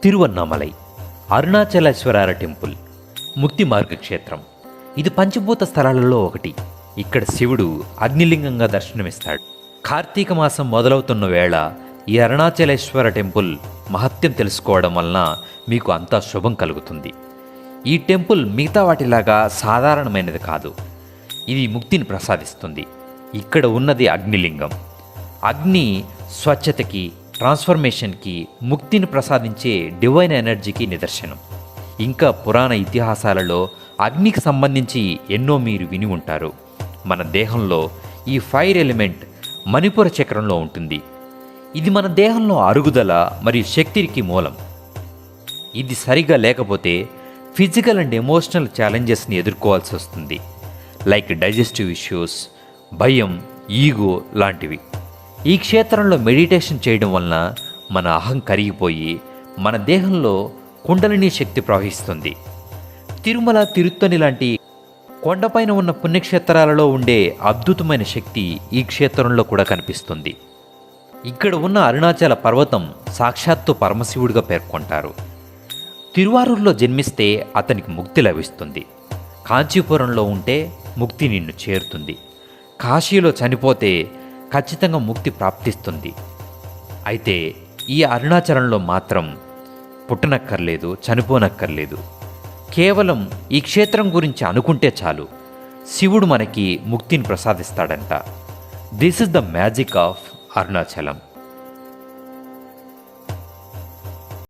Tiruvannamalai అరుణాచలేశ్వరార temple ముక్తి మార్గక్షేత్రం. ఇది పంచభూత స్థలాలలో ఒకటి. ఇక్కడ శివుడు అగ్నిలింగంగా దర్శనమిస్తాడు. కార్తీక మాసం మొదలవుతున్న వేళ ఈ అరుణాచలేశ్వర టెంపుల్ మహత్యం తెలుసుకోవడం వలన మీకు అంతా శుభం కలుగుతుంది. ఈ టెంపుల్ మిగతా వాటిలాగా సాధారణమైనది కాదు. ఇది ముక్తిని ప్రసాదిస్తుంది. ఇక్కడ ఉన్నది అగ్నిలింగం. అగ్ని స్వచ్ఛతకి, ట్రాన్స్ఫర్మేషన్కి, ముక్తిని ప్రసాదించే డివైన్ ఎనర్జీకి నిదర్శనం. ఇంకా పురాణ ఇతిహాసాలలో అగ్నికి సంబంధించి ఎన్నో మీరు విని ఉంటారు. మన దేహంలో ఈ ఫైర్ ఎలిమెంట్ మణిపుర చక్రంలో ఉంటుంది. ఇది మన దేహంలో అరుగుదల మరియు శక్తికి మూలం. ఇది సరిగా లేకపోతే ఫిజికల్ అండ్ ఎమోషనల్ ఛాలెంజెస్ని ఎదుర్కోవాల్సి వస్తుంది. లైక్ డైజెస్టివ్ ఇష్యూస్, భయం, ఈగో లాంటివి. ఈ క్షేత్రంలో మెడిటేషన్ చేయడం వలన మన అహం కరిగిపోయి మన దేహంలో కుండలిని శక్తి ప్రవహిస్తుంది. తిరుమల, తిరుత్తని లాంటి కొండపైన ఉన్న పుణ్యక్షేత్రాలలో ఉండే అద్భుతమైన శక్తి ఈ క్షేత్రంలో కూడా కనిపిస్తుంది. ఇక్కడ ఉన్న అరుణాచల పర్వతం సాక్షాత్తు పరమశివుడిగా పేర్కొంటారు. తిరువారూరులో జన్మిస్తే అతనికి ముక్తి లభిస్తుంది. కాంచీపురంలో ఉంటే ముక్తి నిన్ను చేరుతుంది. కాశీలో చనిపోతే ఖచ్చితంగా ముక్తి ప్రాప్తిస్తుంది. అయితే ఈ అరుణాచలంలో మాత్రం పుట్టనక్కర్లేదు, చనిపోనక్కర్లేదు. కేవలం ఈ క్షేత్రం గురించి అనుకుంటే చాలు, శివుడు మనకి ముక్తిని ప్రసాదిస్తాడంట. This is the magic of Arunachalam.